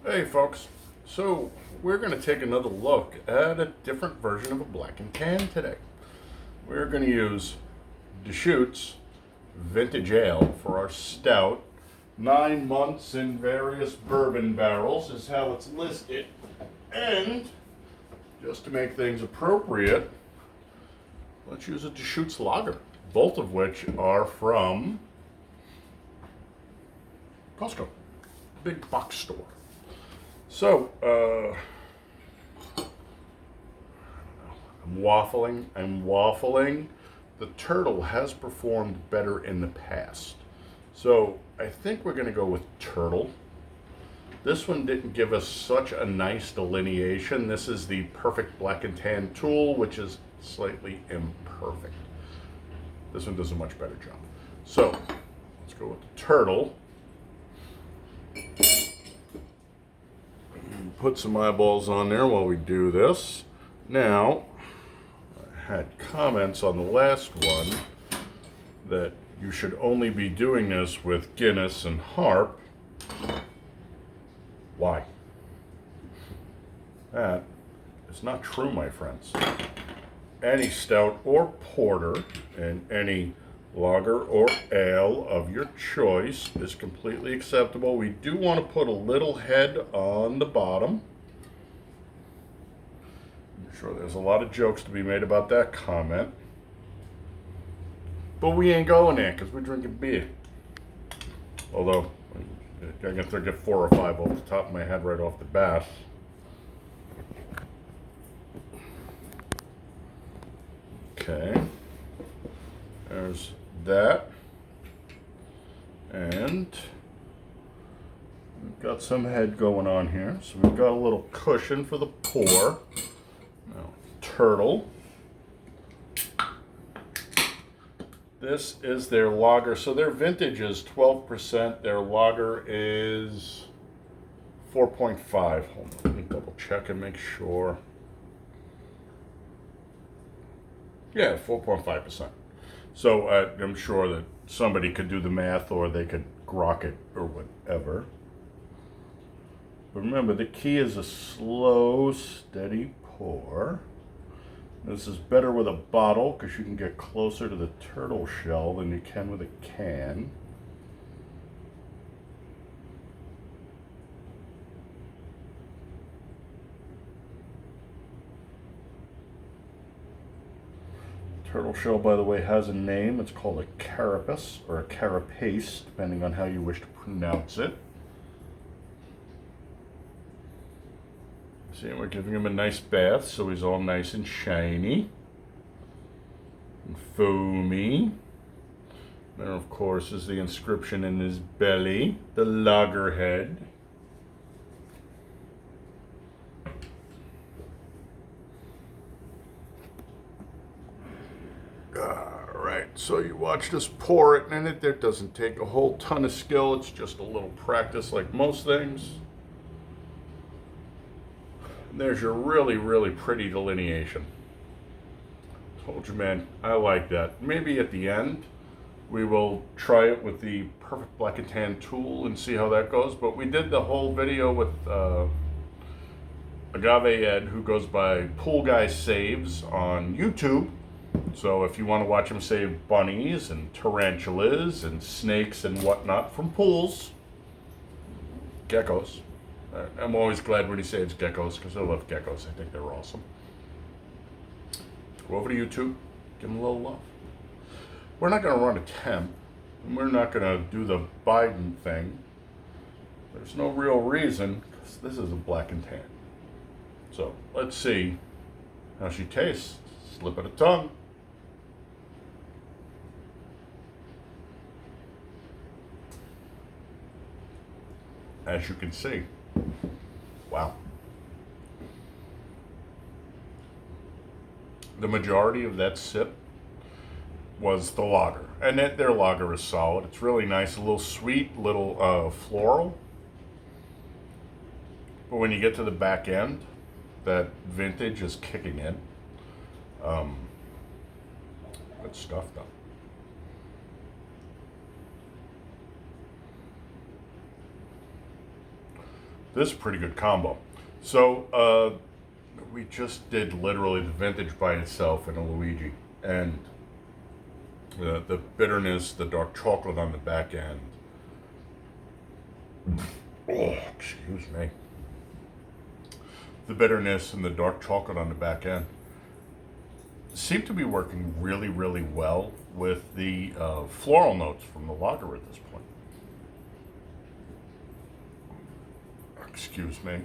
Hey folks, so we're going to take another look at a different version of a black and tan today. We're going to use Deschutes Vintage Ale for our stout. 9 months in various bourbon barrels is how it's listed. And just to make things appropriate, let's use a deschutes-helles-lager, both of which are from Costco, big box store. So, I'm waffling. The turtle has performed better in the past. So, I think we're going to go with turtle. This one didn't give us such a nice delineation. This is the perfect black and tan tool, which is slightly imperfect. This one does a much better job. So, let's go with the turtle. Put some eyeballs on there while we do this. Now, I had comments on the last one that you should only be doing this with Guinness and Harp. Why? That is not true, my friends. Any stout or porter and any lager or ale of your choice is completely acceptable. We do want to put a little head on the bottom. I'm sure there's a lot of jokes to be made about that comment. But we ain't going there because we're drinking beer. Although, I can think of 4 or 5 off the top of my head right off the bat. Okay. There's that. And we've got some head going on here. So we've got a little cushion for the pour. Now, turtle. This is their lager. So their vintage is 12%. Their lager is 4.5. Hold on, let me double check and make sure. Yeah, 4.5%. So I'm sure that somebody could do the math or they could grok it or whatever. But remember, the key is a slow, steady pour. This is better with a bottle because you can get closer to the turtle shell than you can with a can. Turtle shell, by the way, has a name. It's called a carapace or a carapace, depending on how you wish to pronounce it. See, we're giving him a nice bath, so he's all nice and shiny and foamy. There, of course, is the inscription in his belly, the loggerhead. Alright, so you watched us pour it in it. It doesn't take a whole ton of skill. It's just a little practice like most things. And there's your really, really pretty delineation. Told you, man, I like that. Maybe at the end, we will try it with the perfect black and tan tool and see how that goes. But we did the whole video with Agave Ed, who goes by Pool Guy Saves on YouTube. So if you want to watch him save bunnies and tarantulas and snakes and whatnot from pools, geckos. I'm always glad when he saves geckos because I love geckos. I think they're awesome. Go over to YouTube, give him a little love. We're not going to run a temp, and we're not going to do the Biden thing. There's no real reason because this is a black and tan. So let's see how she tastes. Slip of the tongue. As you can see, wow. The majority of that sip was the lager. And their lager is solid. It's really nice, a little sweet, little floral. But when you get to the back end, that vintage is kicking in. Good stuff, though. This is a pretty good combo. So we just did literally the vintage by itself in a Luigi, and the bitterness, the dark chocolate on the back end. Oh, excuse me. The bitterness and the dark chocolate on the back end seem to be working really, really well with the floral notes from the lager at this point. Excuse me.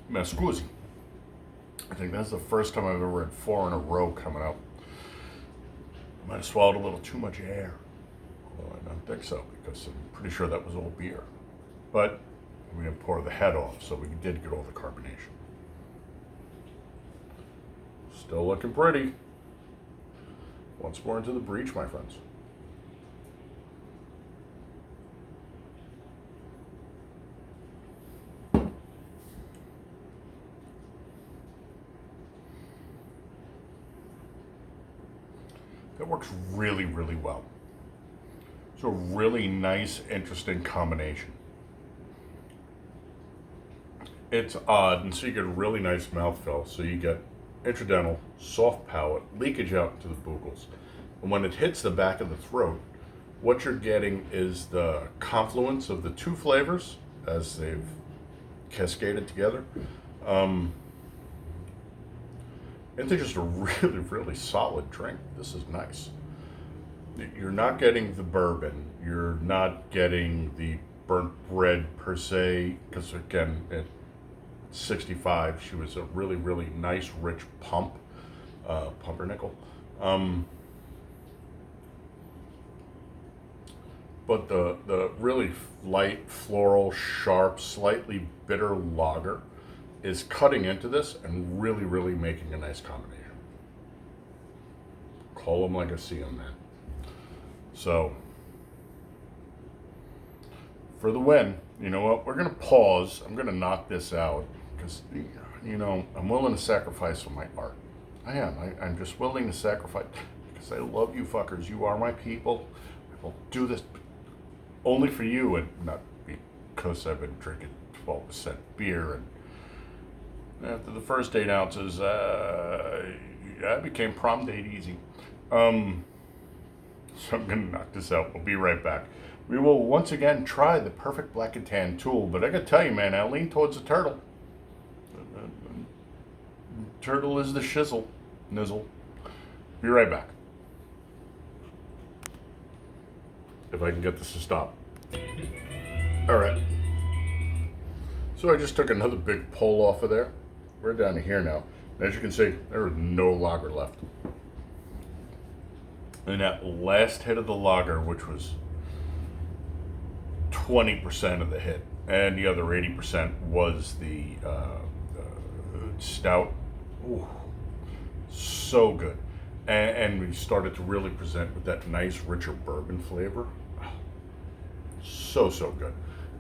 Me scusi. I think that's the first time I've ever had 4 in a row coming out. I might have swallowed a little too much air. Although I don't think so, because I'm pretty sure that was all beer. But we didn't pour the head off, so we did get all the carbonation. Still looking pretty. Once more into the breach, my friends. That works really, really well. It's a really nice, interesting combination. It's odd, and so you get a really nice mouthfeel. So you get intradental, soft palate, leakage out into the bugles. And when it hits the back of the throat, what you're getting is the confluence of the two flavors as they've cascaded together. Into just a really, really solid drink. This is nice. You're not getting the bourbon. You're not getting the burnt bread per se, because again, at 65, she was a really, really nice, rich pumpernickel. But the really light, floral, sharp, slightly bitter lager is cutting into this and really, really making a nice combination. Call them like I see them, man. So, for the win, you know what? We're going to pause. I'm going to knock this out because, you know, I'm willing to sacrifice for my art. I am. I'm just willing to sacrifice because I love you fuckers. You are my people. I will do this only for you and not because I've been drinking 12% beer. And after the first 8 ounces, I became prom date easy. So I'm going to knock this out. We'll be right back. We will once again try the perfect black and tan tool, but I got to tell you, man, I lean towards the turtle. Turtle is the shizzle, nizzle. Be right back. If I can get this to stop. All right. So I just took another big pull off of there. We're down to here now. And as you can see, there is no lager left. And that last hit of the lager, which was 20% of the hit, and the other 80% was the stout. Ooh, so good. And we started to really present with that nice, richer bourbon flavor. So, so good.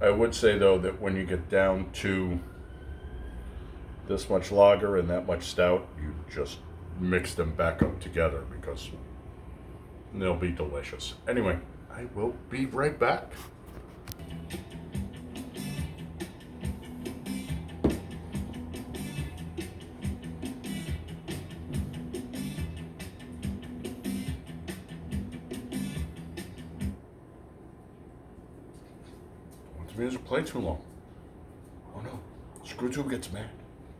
I would say, though, that when you get down to this much lager and that much stout, you just mix them back up together because they'll be delicious. Anyway, I will be right back. The music play too long. Oh no, Screwtube gets mad.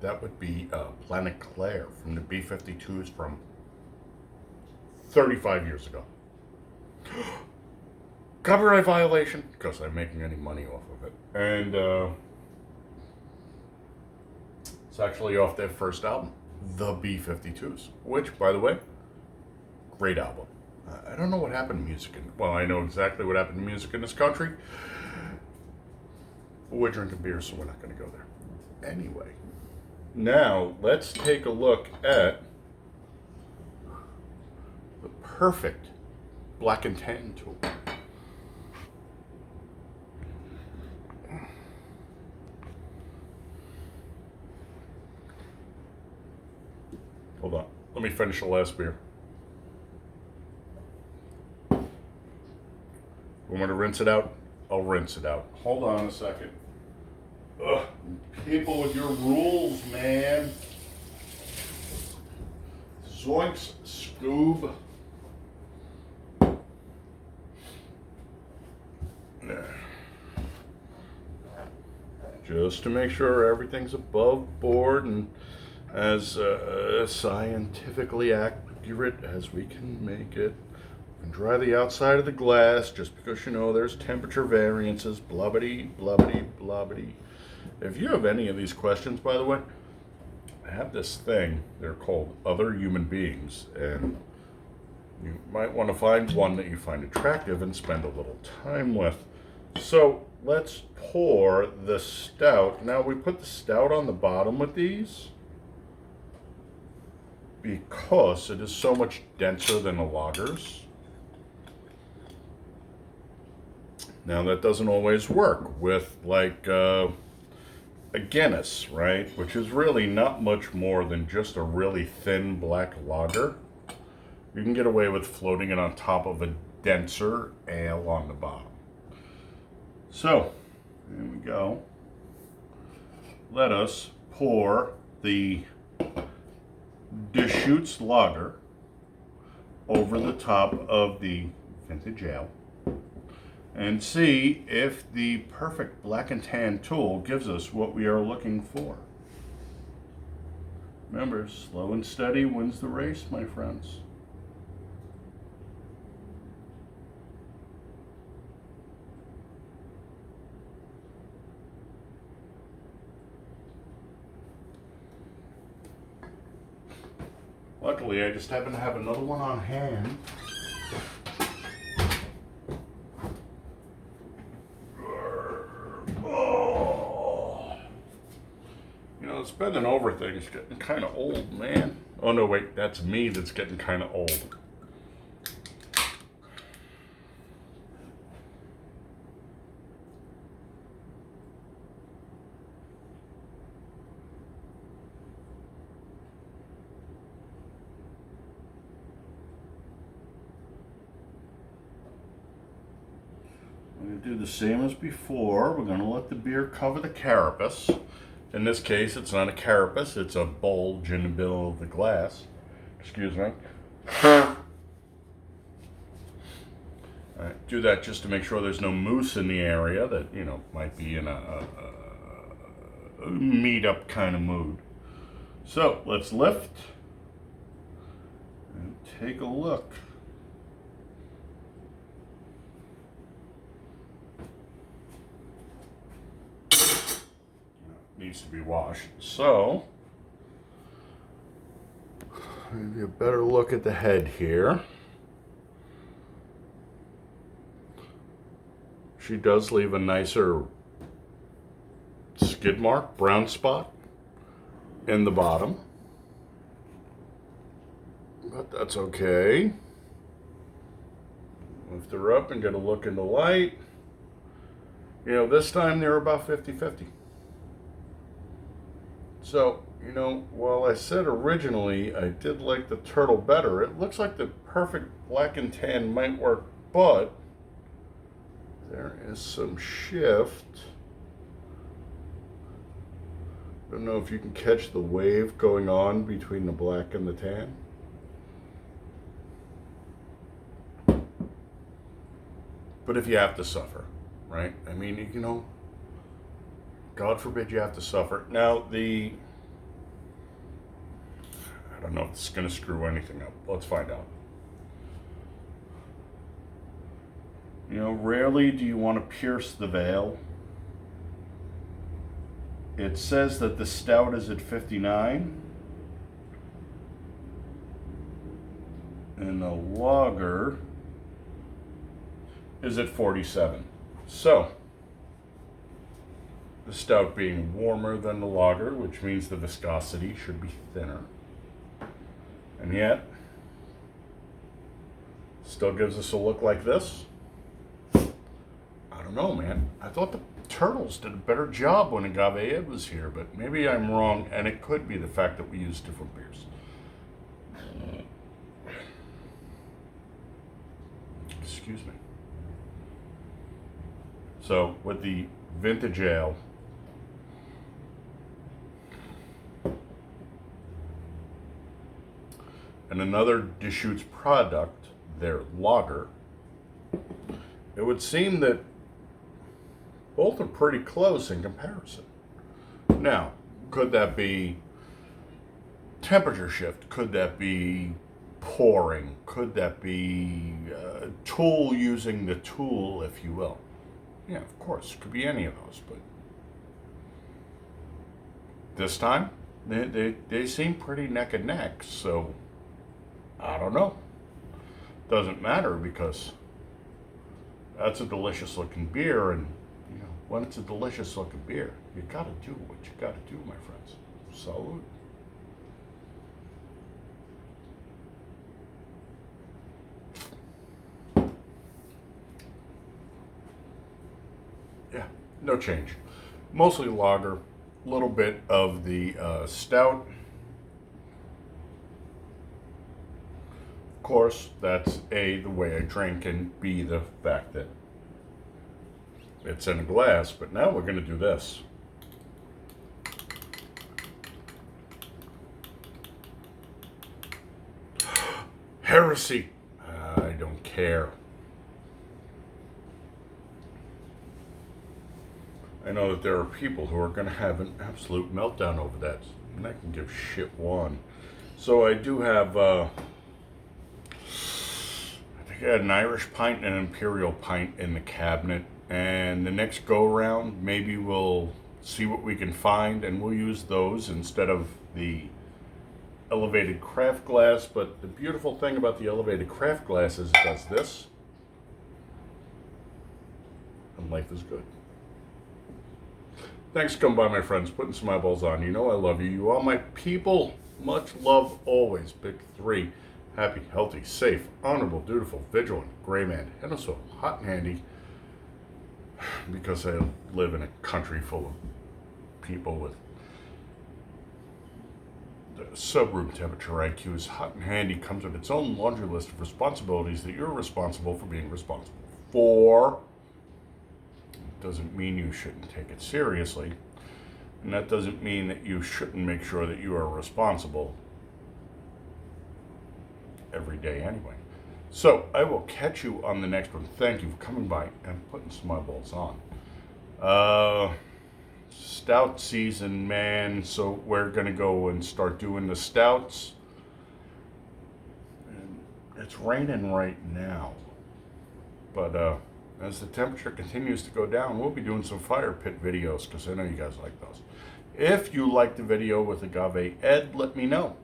That would be Planet Claire from the B-52s from 35 years ago. Copyright violation, because I'm making any money off of it. And it's actually off their first album, The B-52s, which, by the way, great album. I don't know what happened to music well, I know exactly what happened to music in this country. But we're drinking beer, so we're not going to go there. Anyway, now let's take a look at the perfect black and tan tool. Hold on. Let me finish the last beer. want me to rinse it out? I'll rinse it out. Hold on a second. Ugh, people with your rules, man. Zoinks, Scoob. Just to make sure everything's above board and as scientifically accurate as we can make it. And dry the outside of the glass just because you know there's temperature variances, blubbity, blubbity, blubbity. If you have any of these questions, by the way, I have this thing, they're called Other Human Beings, and you might want to find one that you find attractive and spend a little time with. So let's pour the stout. Now we put the stout on the bottom with these because it is so much denser than the lagers. Now that doesn't always work with like a Guinness, right? Which is really not much more than just a really thin black lager. You can get away with floating it on top of a denser ale on the bottom. So, there we go. Let us pour the deschutes-helles-lager over the top of the vintage ale and see if the perfect black and tan tool gives us what we are looking for. Remember, slow and steady wins the race, my friends. Luckily, I just happen to have another one on hand. Oh. You know, spending over things getting kind of old, man. Oh no, wait, that's me that's getting kind of old. We're going to do the same as before. We're going to let the beer cover the carapace. In this case, it's not a carapace, it's a bulge in the middle of the glass. Excuse me. All right, do that just to make sure there's no mousse in the area that, you know, might be in a meet-up kind of mood. So, let's lift and take a look. Needs to be washed. So, maybe a better look at the head here. She does leave a nicer skid mark, brown spot in the bottom. But that's okay. Lift her up and get a look in the light. You know, this time they're about 50-50. So, you know, while I said originally I did like the turtle better, it looks like the perfect black and tan might work, but there is some shift. I don't know if you can catch the wave going on between the black and the tan. But if you have to suffer, right? I mean, you know, God forbid you have to suffer. Now, I don't know if it's going to screw anything up. Let's find out. You know, rarely do you want to pierce the veil. It says that the stout is at 59. And the lager is at 47. So, the stout being warmer than the lager, which means the viscosity should be thinner. And yet, still gives us a look like this. I don't know, man. I thought the turtles did a better job when Agave Ed was here, but maybe I'm wrong, and it could be the fact that we use different beers. Excuse me. So with the vintage ale, and another Deschutes product, their lager, it would seem that both are pretty close in comparison. Now, could that be temperature shift? Could that be pouring? Could that be tool using the tool, if you will? Yeah, of course, could be any of those, but this time they seem pretty neck and neck, so I don't know. Doesn't matter, because that's a delicious looking beer, and you know, when it's a delicious looking beer, you gotta do what you gotta do, my friends. Salute. Yeah, no change. Mostly lager, a little bit of the stout. Of course, that's A, the way I drink, and B, the fact that it's in a glass. But now we're going to do this. Heresy. I don't care. I know that there are people who are going to have an absolute meltdown over that, and I can give shit one. So I do have, I think I had an Irish pint and an Imperial pint in the cabinet, and the next go round, maybe we'll see what we can find, and we'll use those instead of the elevated craft glass. But the beautiful thing about the elevated craft glass is it does this, and life is good. Thanks for coming by, my friends, putting some eyeballs on. You know I love you. You are my people. Much love always. Big three. Happy, healthy, safe, honorable, dutiful, vigilant, gray man, and also hot and handy, because I live in a country full of people with sub-room temperature IQs. Hot and handy comes with its own laundry list of responsibilities that you're responsible for being responsible for. Doesn't mean you shouldn't take it seriously, and that doesn't mean that you shouldn't make sure that you are responsible every day anyway. So I will catch you on the next one. Thank you for coming by and putting some eyeballs on. Stout season, man, so we're gonna go and start doing the stouts, and it's raining right now, but as the temperature continues to go down, we'll be doing some fire pit videos, because I know you guys like those. If you like the video with Agave Ed, let me know.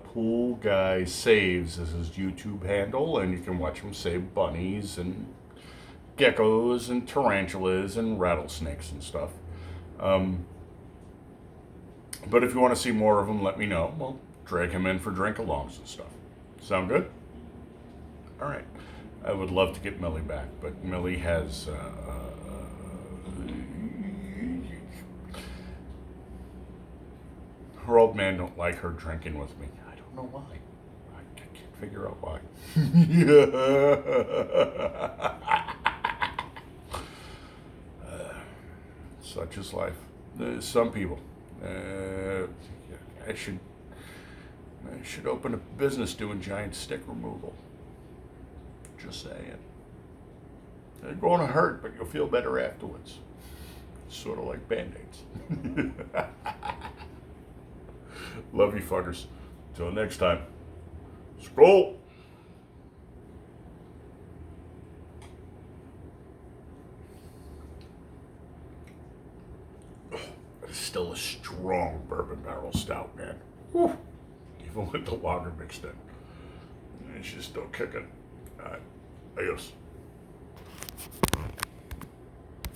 Pool Guy Saves is his YouTube handle, and you can watch him save bunnies and geckos and tarantulas and rattlesnakes and stuff. But if you want to see more of him, let me know. We'll drag him in for drink-alongs and stuff. Sound good? All right. I would love to get Millie back, but Millie has her old man don't like her drinking with me. I don't know why. I can't figure out why. Such is life. Some people. I should open a business doing giant stick removal. Just saying. They're going to hurt, but you'll feel better afterwards. Sort of like Band-Aids. Love you, fuckers. Till next time. Skol! It's still a strong bourbon barrel stout, man. Whew. Even with the lager mixed in. And she's still kicking. All right. Adios.